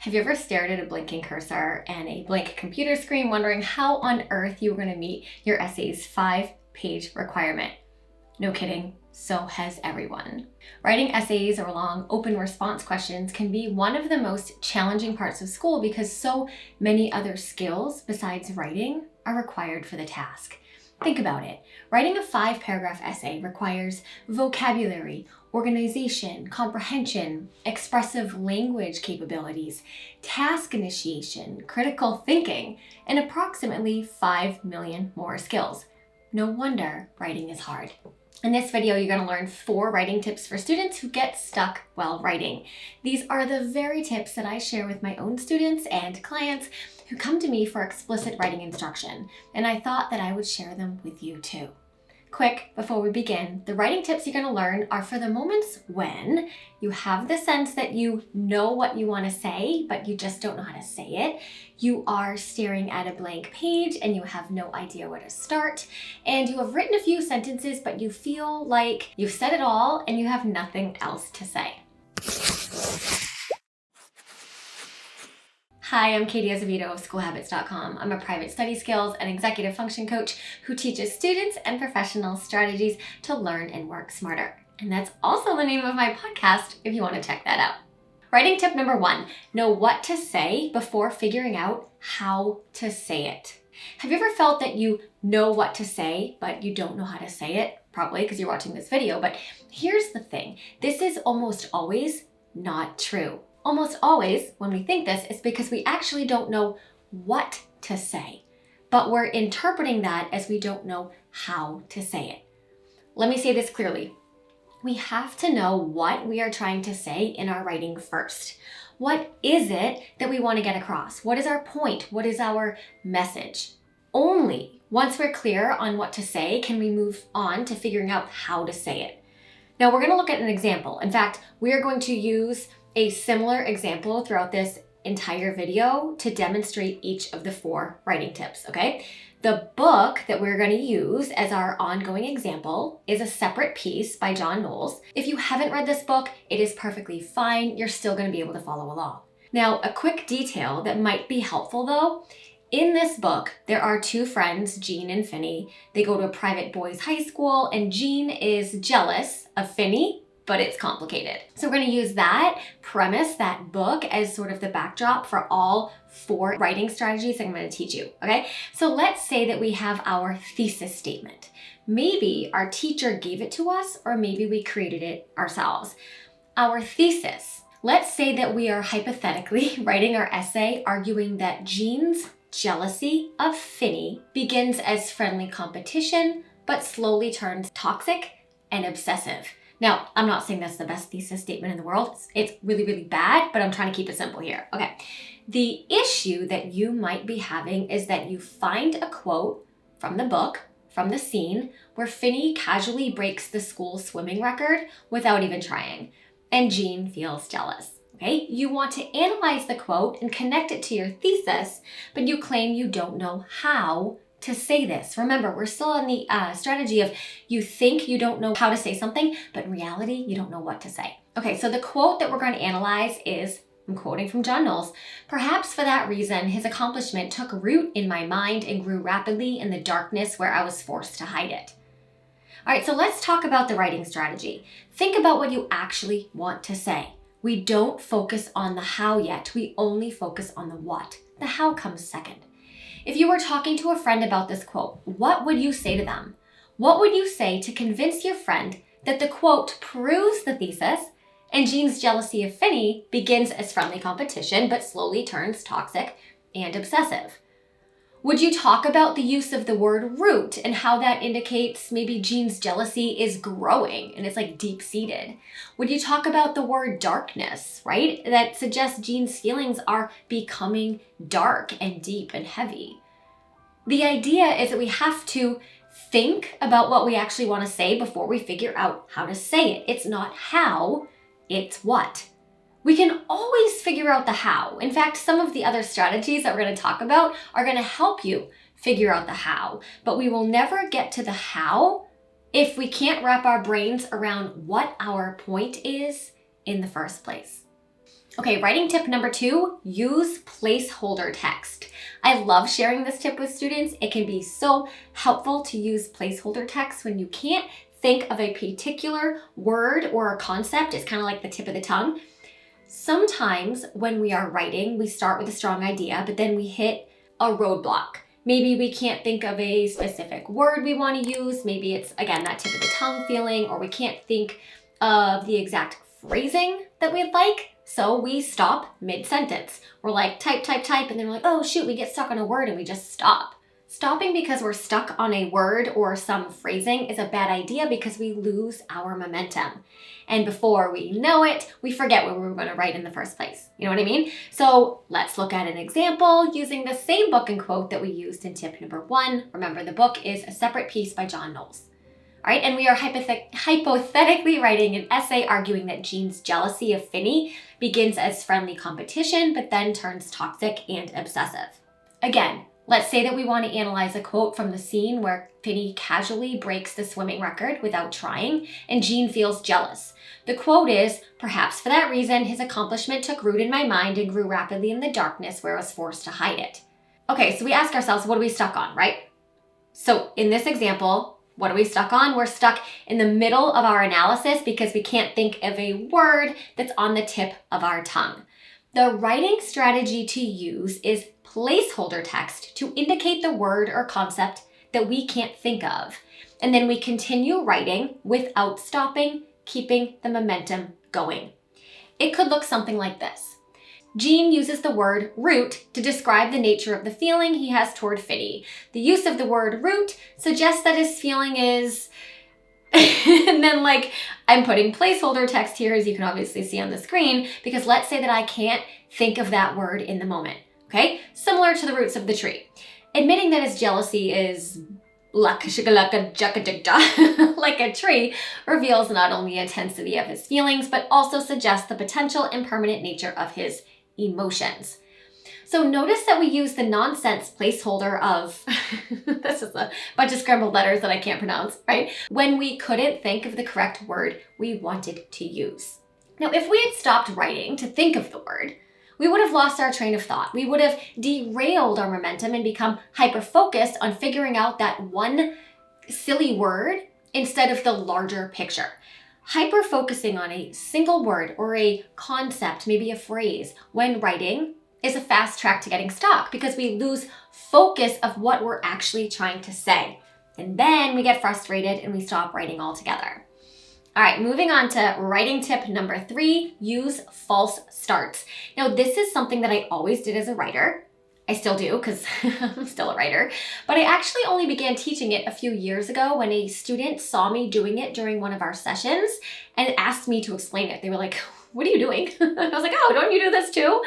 Have you ever stared at a blinking cursor and a blank computer screen wondering how on earth you were going to meet your essay's 5-page requirement? No kidding, so has everyone. Writing essays or long open response questions can be one of the most challenging parts of school because so many other skills besides writing are required for the task. Think about it. Writing a 5-paragraph essay requires vocabulary, organization, comprehension, expressive language capabilities, task initiation, critical thinking, and approximately 5 million more skills. No wonder writing is hard. In this video, you're going to learn 4 writing tips for students who get stuck while writing. These are the very tips that I share with my own students and clients who come to me for explicit writing instruction, and I thought that I would share them with you too. Quick, before we begin, the writing tips you're going to learn are for the moments when you have the sense that you know what you want to say, but you just don't know how to say it. You are staring at a blank page and you have no idea where to start. And you have written a few sentences, but you feel like you've said it all and you have nothing else to say. Hi, I'm Katie Azevedo of schoolhabits.com. I'm a private study skills and executive function coach who teaches students and professionals strategies to learn and work smarter. And that's also the name of my podcast if you want to check that out. Writing tip number 1, know what to say before figuring out how to say it. Have you ever felt that you know what to say, but you don't know how to say it? Probably because you're watching this video, but here's the thing. This is almost always not true. Almost always, when we think this, it's because we actually don't know what to say, but we're interpreting that as we don't know how to say it. Let me say this clearly. We have to know what we are trying to say in our writing first. What is it that we want to get across? What is our point? What is our message? Only once we're clear on what to say can we move on to figuring out how to say it. Now we're going to look at an example. In fact, we are going to use a similar example throughout this entire video to demonstrate each of the 4 writing tips, okay? The book that we're going to use as our ongoing example is a separate piece by John Knowles. If you haven't read this book, it is perfectly fine. You're still going to be able to follow along. Now, a quick detail that might be helpful though, in this book, there are 2 friends, Jean and Finney. They go to a private boys' high school and Jean is jealous of Finney, but it's complicated. So we're going to use that premise, that book, as sort of the backdrop for all 4 writing strategies I'm going to teach you, okay? So let's say that we have our thesis statement. Maybe our teacher gave it to us, or maybe we created it ourselves. Our thesis. Let's say that we are hypothetically writing our essay arguing that Jean's jealousy of Finney begins as friendly competition, but slowly turns toxic and obsessive. Now, I'm not saying that's the best thesis statement in the world. It's really, really bad, but I'm trying to keep it simple here. Okay. The issue that you might be having is that you find a quote from the book, from the scene, where Finney casually breaks the school swimming record without even trying, and Jean feels jealous. Okay? You want to analyze the quote and connect it to your thesis, but you claim you don't know how to say this. Remember, we're still in the strategy of you think you don't know how to say something, but in reality, you don't know what to say. Okay, so the quote that we're going to analyze is, I'm quoting from John Knowles, "Perhaps for that reason, his accomplishment took root in my mind and grew rapidly in the darkness where I was forced to hide it." All right, so let's talk about the writing strategy. Think about what you actually want to say. We don't focus on the how yet. We only focus on the what. The how comes second. If you were talking to a friend about this quote, what would you say to them? What would you say to convince your friend that the quote proves the thesis and Jean's jealousy of Finney begins as friendly competition but slowly turns toxic and obsessive? Would you talk about the use of the word root and how that indicates maybe Jean's jealousy is growing and it's like deep-seated? Would you talk about the word darkness, right? That suggests Jean's feelings are becoming dark and deep and heavy. The idea is that we have to think about what we actually want to say before we figure out how to say it. It's not how, it's what. We can always figure out the how. In fact, some of the other strategies that we're going to talk about are going to help you figure out the how, but we will never get to the how if we can't wrap our brains around what our point is in the first place. Okay, writing tip number 2, use placeholder text. I love sharing this tip with students. It can be so helpful to use placeholder text when you can't think of a particular word or a concept. It's kind of like the tip of the tongue. Sometimes when we are writing, we start with a strong idea, but then we hit a roadblock. Maybe we can't think of a specific word we want to use. Maybe it's, again, that tip of the tongue feeling, or we can't think of the exact phrasing that we'd like. So we stop mid-sentence. We're like, type, and then we're like, oh shoot, we get stuck on a word and we just stop. Stopping because we're stuck on a word or some phrasing is a bad idea because we lose our momentum. And before we know it, we forget what we were going to write in the first place. You know what I mean? So let's look at an example using the same book and quote that we used in tip number 1. Remember, the book is A Separate Piece by John Knowles. All right, and we are hypothetically writing an essay arguing that Jean's jealousy of Finney begins as friendly competition, but then turns toxic and obsessive. Again, let's say that we want to analyze a quote from the scene where Finney casually breaks the swimming record without trying, and Jean feels jealous. The quote is, perhaps for that reason, his accomplishment took root in my mind and grew rapidly in the darkness where I was forced to hide it. Okay, so we ask ourselves, what are we stuck on, right? So in this example, what are we stuck on? We're stuck in the middle of our analysis because we can't think of a word that's on the tip of our tongue. The writing strategy to use is placeholder text to indicate the word or concept that we can't think of. And then we continue writing without stopping, keeping the momentum going. It could look something like this. Jean uses the word root to describe the nature of the feeling he has toward Finney. The use of the word root suggests that his feeling is... and then I'm putting placeholder text here, as you can obviously see on the screen, because let's say that I can't think of that word in the moment, okay? Similar to the roots of the tree. Admitting that his jealousy is like a tree reveals not only the intensity of his feelings, but also suggests the potential impermanent nature of his emotions. So notice that we use the nonsense placeholder of, this is a bunch of scrambled letters that I can't pronounce, right? When we couldn't think of the correct word we wanted to use. Now, if we had stopped writing to think of the word, we would have lost our train of thought. We would have derailed our momentum and become hyper-focused on figuring out that one silly word instead of the larger picture. Hyper-focusing on a single word or a concept, maybe a phrase, when writing is a fast track to getting stuck because we lose focus of what we're actually trying to say. And then we get frustrated and we stop writing altogether. All right, moving on to writing tip number 3, use false starts. Now, this is something that I always did as a writer. I still do because I'm still a writer, but I actually only began teaching it a few years ago when a student saw me doing it during one of our sessions and asked me to explain it. They were like, what are you doing? I was like, oh, don't you do this too?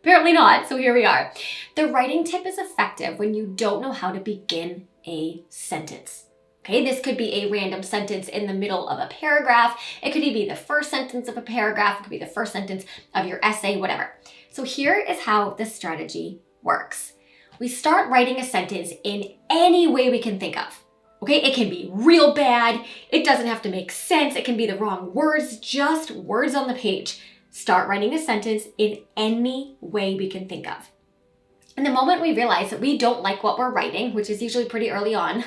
Apparently not, so here we are. The writing tip is effective when you don't know how to begin a sentence. Okay, this could be a random sentence in the middle of a paragraph. It could be the first sentence of a paragraph. It could be the first sentence of your essay, whatever. So here is how the strategy works. We start writing a sentence in any way we can think of. Okay, it can be real bad. It doesn't have to make sense. It can be the wrong words, just words on the page. Start writing a sentence in any way we can think of. And the moment we realize that we don't like what we're writing, which is usually pretty early on,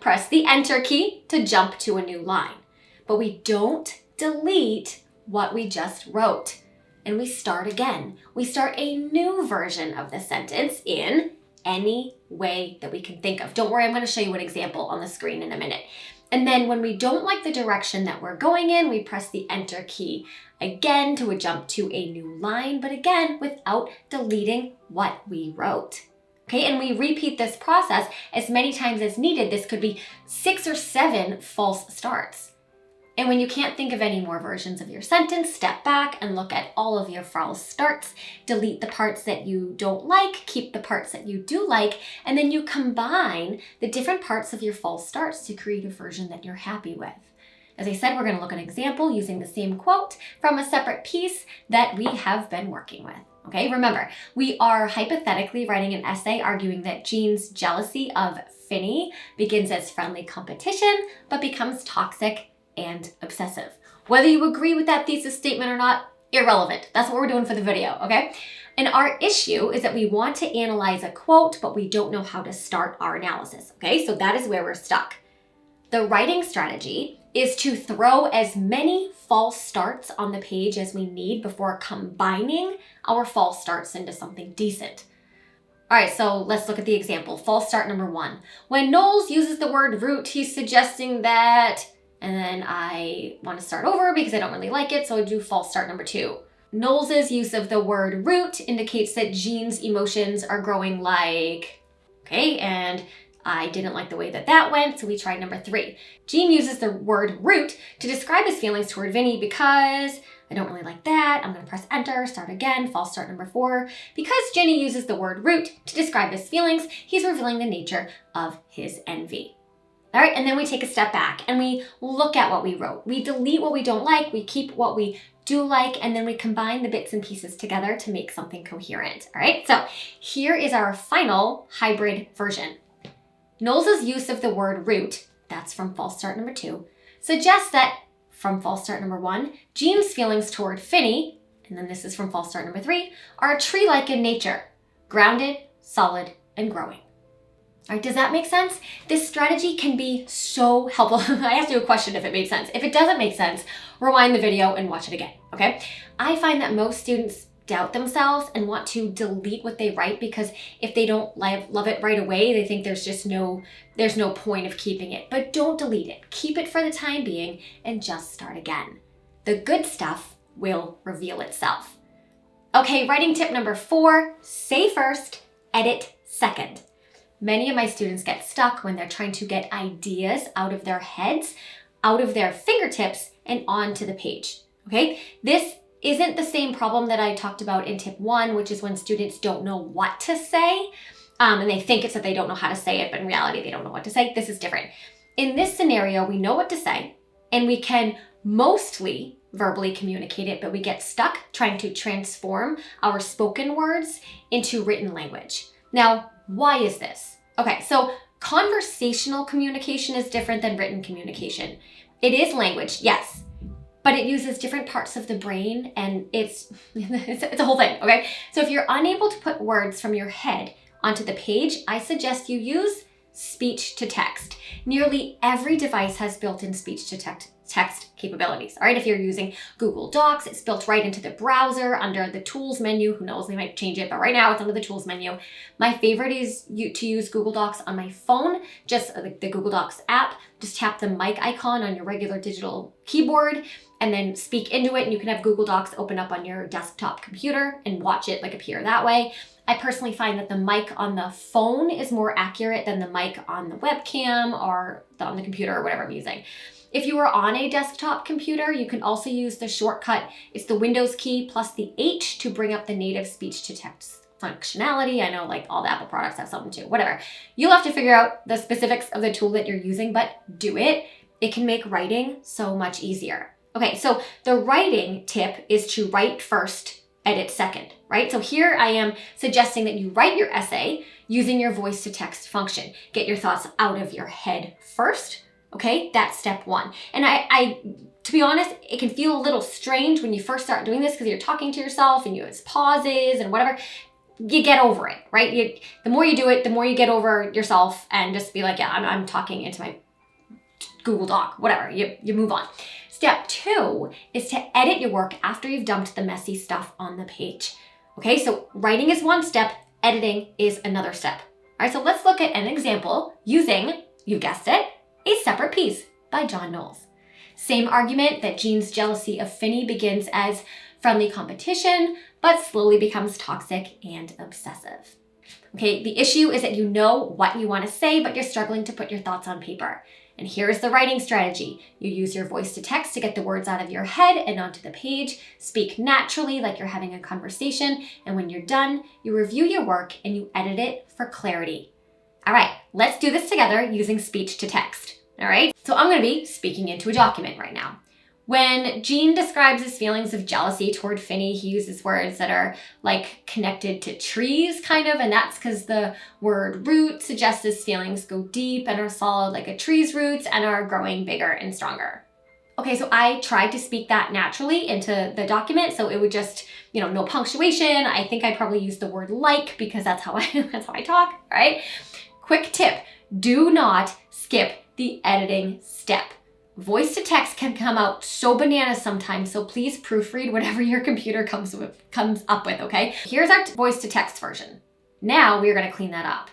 press the Enter key to jump to a new line. But we don't delete what we just wrote. And we start again. We start a new version of the sentence in any way that we can think of. Don't worry, I'm going to show you an example on the screen in a minute. And then when we don't like the direction that we're going in, we press the Enter key again to jump to a new line, but again, without deleting what we wrote. Okay, and we repeat this process as many times as needed. This could be 6 or 7 false starts. And when you can't think of any more versions of your sentence, step back and look at all of your false starts, delete the parts that you don't like, keep the parts that you do like, and then you combine the different parts of your false starts to create a version that you're happy with. As I said, we're going to look at an example using the same quote from a separate piece that we have been working with. Okay, remember, we are hypothetically writing an essay arguing that Jean's jealousy of Finney begins as friendly competition, but becomes toxic and obsessive. Whether you agree with that thesis statement or not, Irrelevant. That's what we're doing for the video, okay? And our issue is that we want to analyze a quote, but we don't know how to start our analysis, okay? So that is where we're stuck. The writing strategy is to throw as many false starts on the page as we need before combining our false starts into something decent. All right, so let's look at the example. False start number 1. When Knowles uses the word root, he's suggesting that, and then I want to start over because I don't really like it, so I do false start number 2. Knowles' use of the word root indicates that Jean's emotions are growing like, okay, and I didn't like the way that went, so we tried number 3. Jean uses the word root to describe his feelings toward Vinny because I don't really like that. I'm gonna press enter, start again, false start number 4. Because Jenny uses the word root to describe his feelings, he's revealing the nature of his envy. All right, and then we take a step back and we look at what we wrote. We delete what we don't like, we keep what we do like, and then we combine the bits and pieces together to make something coherent. All right, so here is our final hybrid version. Knowles' use of the word root, that's from false start number 2, suggests that from false start number 1, Jean's feelings toward Finny, and then this is from false start number 3, are tree-like in nature, grounded, solid, and growing. All right, does that make sense? This strategy can be so helpful. I asked you a question if it made sense. If it doesn't make sense, rewind the video and watch it again, okay? I find that most students doubt themselves and want to delete what they write because if they don't love it right away, they think there's no point of keeping it. But don't delete it. Keep it for the time being and just start again. The good stuff will reveal itself. Okay, writing tip number 4, say first, edit second. Many of my students get stuck when they're trying to get ideas out of their heads, out of their fingertips, and onto the page, okay? This isn't the same problem that I talked about in tip 1, which is when students don't know what to say, and they think it's that they don't know how to say it, but in reality, they don't know what to say. This is different. In this scenario, we know what to say, and we can mostly verbally communicate it, but we get stuck trying to transform our spoken words into written language. Now, why is this? Okay, so conversational communication is different than written communication. It is language, yes, but it uses different parts of the brain and it's a whole thing, okay? So if you're unable to put words from your head onto the page, I suggest you use speech to text. Nearly every device has built-in speech to text capabilities, all right? If you're using Google Docs, it's built right into the browser under the tools menu. Who knows, they might change it, but right now it's under the tools menu. My favorite is to use Google Docs on my phone, just like the Google Docs app. Just tap the mic icon on your regular digital keyboard and then speak into it, and you can have Google Docs open up on your desktop computer and watch it like appear that way. I personally find that the mic on the phone is more accurate than the mic on the webcam or on the computer or whatever I'm using. If you are on a desktop computer, you can also use the shortcut. It's the Windows key plus the H to bring up the native speech to text functionality. I know like all the Apple products have something too, whatever. You'll have to figure out the specifics of the tool that you're using, but do it. It can make writing so much easier. Okay, so the writing tip is to write first, edit second, right? So here I am suggesting that you write your essay using your voice to text function. Get your thoughts out of your head first, okay? That's step 1. And I to be honest, it can feel a little strange when you first start doing this because you're talking to yourself and you have pauses and whatever. You get over it, right? The more you do it, the more you get over yourself and just be like, yeah, I'm talking into my Google Doc, whatever, you move on. Step 2 is to edit your work after you've dumped the messy stuff on the page. Okay, so writing is one step, editing is another step. All right, so let's look at an example using, you guessed it, A Separate Piece by John Knowles. Same argument that Jean's jealousy of Finny begins as friendly competition, but slowly becomes toxic and obsessive. Okay, the issue is that you know what you want to say, but you're struggling to put your thoughts on paper. And here's the writing strategy. You use your voice to text to get the words out of your head and onto the page. Speak naturally like you're having a conversation. And when you're done, you review your work and you edit it for clarity. All right, let's do this together using speech to text. All right, so I'm going to be speaking into a document right now. When Jean describes his feelings of jealousy toward Finny, he uses words that are like connected to trees kind of, and that's because the word root suggests his feelings go deep and are solid like a tree's roots and are growing bigger and stronger. Okay, so I tried to speak that naturally into the document, so it would just, no punctuation. I think I probably used the word like because that's how I talk, all right? Quick tip, do not skip the editing step. Voice to text can come out so bananas sometimes, so please proofread whatever your computer comes up with, okay? Here's our voice to text version. Now we're gonna clean that up.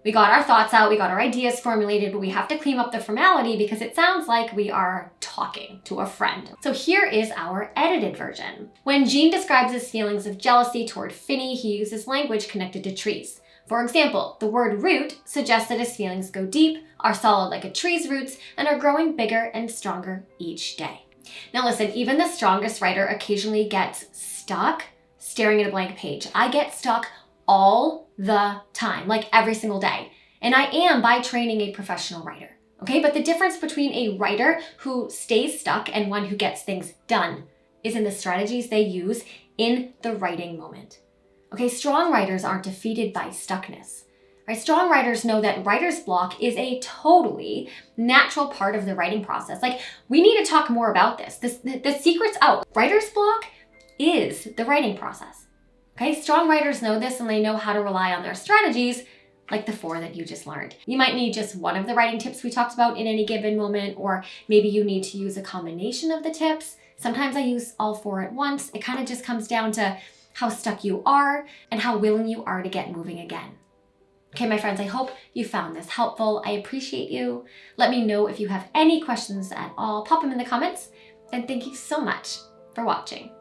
We got our thoughts out, we got our ideas formulated, but we have to clean up the formality because it sounds like we are talking to a friend. So here is our edited version. When Gene describes his feelings of jealousy toward Finny, he uses language connected to trees. For example, the word root suggests that his feelings go deep, are solid like a tree's roots, and are growing bigger and stronger each day. Now listen, even the strongest writer occasionally gets stuck staring at a blank page. I get stuck all the time, like every single day. And I am by training a professional writer, okay? But the difference between a writer who stays stuck and one who gets things done is in the strategies they use in the writing moment. Okay, strong writers aren't defeated by stuckness, right? Strong writers know that writer's block is a totally natural part of the writing process. Like, we need to talk more about this. The secret's out. Writer's block is the writing process. Okay, strong writers know this and they know how to rely on their strategies like the 4 that you just learned. You might need just one of the writing tips we talked about in any given moment, or maybe you need to use a combination of the tips. Sometimes I use all 4 at once. It kind of just comes down to how stuck you are and how willing you are to get moving again. Okay, my friends, I hope you found this helpful. I appreciate you. Let me know if you have any questions at all. Pop them in the comments. And thank you so much for watching.